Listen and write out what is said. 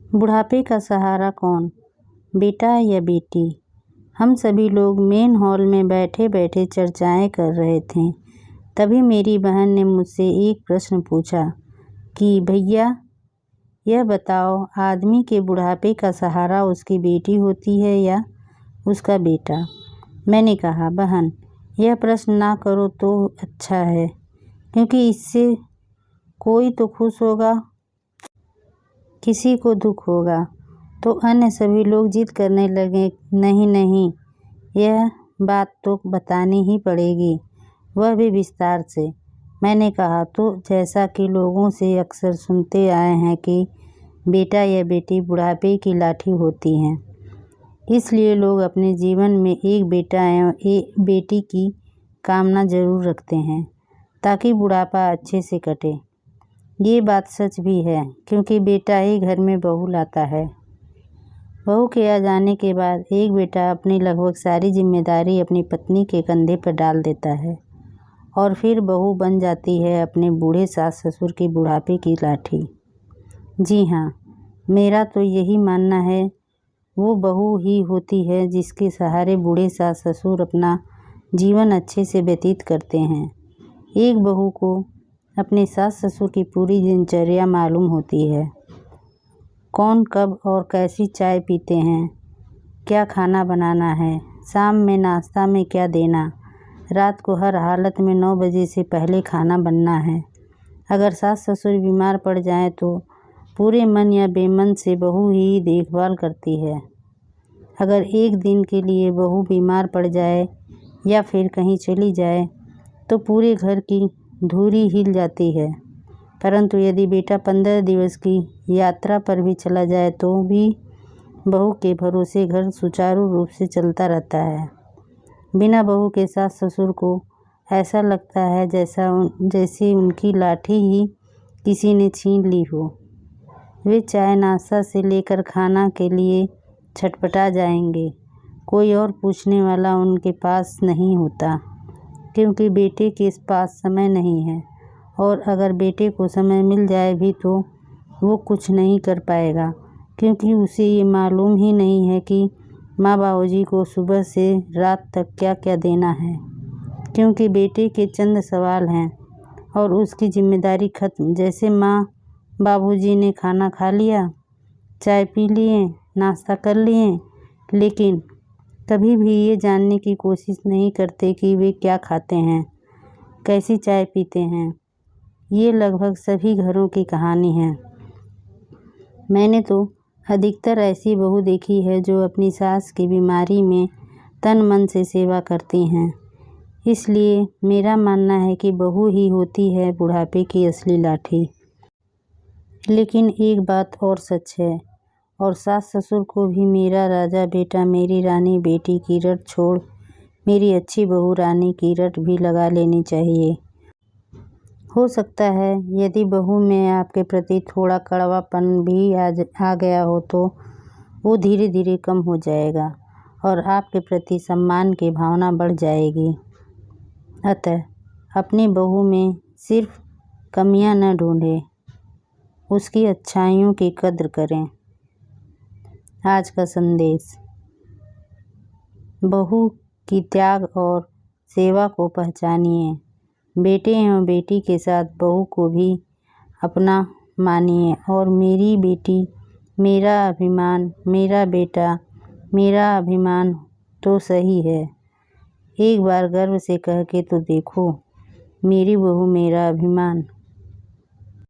बुढ़ापे का सहारा कौन, बेटा या बेटी? हम सभी लोग मेन हॉल में बैठे बैठे चर्चाएं कर रहे थे। तभी मेरी बहन ने मुझसे एक प्रश्न पूछा कि भैया यह बताओ, आदमी के बुढ़ापे का सहारा उसकी बेटी होती है या उसका बेटा? मैंने कहा, बहन यह प्रश्न ना करो तो अच्छा है, क्योंकि इससे कोई तो खुश होगा, किसी को दुख होगा। तो अन्य सभी लोग जिद करने लगे, नहीं नहीं, यह बात तो बतानी ही पड़ेगी, वह भी विस्तार से। मैंने कहा, तो जैसा कि लोगों से अक्सर सुनते आए हैं कि बेटा या बेटी बुढ़ापे की लाठी होती हैं, इसलिए लोग अपने जीवन में एक बेटा एवं एक बेटी की कामना जरूर रखते हैं ताकि बुढ़ापा अच्छे से कटे। ये बात सच भी है, क्योंकि बेटा ही घर में बहू लाता है। बहू के आ जाने के बाद एक बेटा अपनी लगभग सारी जिम्मेदारी अपनी पत्नी के कंधे पर डाल देता है और फिर बहू बन जाती है अपने बूढ़े सास ससुर की बुढ़ापे की लाठी। जी हाँ, मेरा तो यही मानना है, वो बहू ही होती है जिसके सहारे बूढ़े सास ससुर अपना जीवन अच्छे से व्यतीत करते हैं। एक बहू को अपने सास ससुर की पूरी दिनचर्या मालूम होती है, कौन कब और कैसी चाय पीते हैं, क्या खाना बनाना है, शाम में नाश्ता में क्या देना, रात को हर हालत में 9 बजे से पहले खाना बनना है। अगर सास ससुर बीमार पड़ जाएं तो पूरे मन या बेमन से बहू ही देखभाल करती है। अगर एक दिन के लिए बहू बीमार पड़ जाए या फिर कहीं चली जाए तो पूरे घर की धुरी हिल जाती है, परंतु यदि बेटा 15 दिवस की यात्रा पर भी चला जाए तो भी बहू के भरोसे घर सुचारू रूप से चलता रहता है। बिना बहू के सास ससुर को ऐसा लगता है जैसे उनकी लाठी ही किसी ने छीन ली हो। वे चाय नाश्ता से लेकर खाना के लिए छटपटा जाएंगे, कोई और पूछने वाला उनके पास नहीं होता, क्योंकि बेटे के पास समय नहीं है, और अगर बेटे को समय मिल जाए भी तो वो कुछ नहीं कर पाएगा, क्योंकि उसे ये मालूम ही नहीं है कि माँ बाबूजी को सुबह से रात तक क्या क्या देना है, क्योंकि बेटे के चंद सवाल हैं और उसकी जिम्मेदारी खत्म। जैसे माँ बाबूजी ने खाना खा लिया, चाय पी लिए, नाश्ता कर लिए, लेकिन कभी भी ये जानने की कोशिश नहीं करते कि वे क्या खाते हैं, कैसी चाय पीते हैं। ये लगभग सभी घरों की कहानी है। मैंने तो अधिकतर ऐसी बहू देखी है जो अपनी सास की बीमारी में तन मन से सेवा करती हैं। इसलिए मेरा मानना है कि बहू ही होती है बुढ़ापे की असली लाठी। लेकिन एक बात और सच है, और सास ससुर को भी मेरा राजा बेटा मेरी रानी बेटी की रट छोड़ मेरी अच्छी बहू रानी की रट भी लगा लेनी चाहिए। हो सकता है यदि बहू में आपके प्रति थोड़ा कड़वापन भी आ गया हो तो वो धीरे धीरे कम हो जाएगा और आपके प्रति सम्मान की भावना बढ़ जाएगी। अतः अपनी बहू में सिर्फ कमियां न ढूंढें, उसकी अच्छाइयों की कद्र करें। आज का संदेश, बहू की त्याग और सेवा को पहचानिए। बेटे एवं बेटी के साथ बहू को भी अपना मानिए और मेरी बेटी मेरा अभिमान, मेरा बेटा मेरा अभिमान तो सही है। एक बार गर्व से कह के तो देखो, मेरी बहू मेरा अभिमान।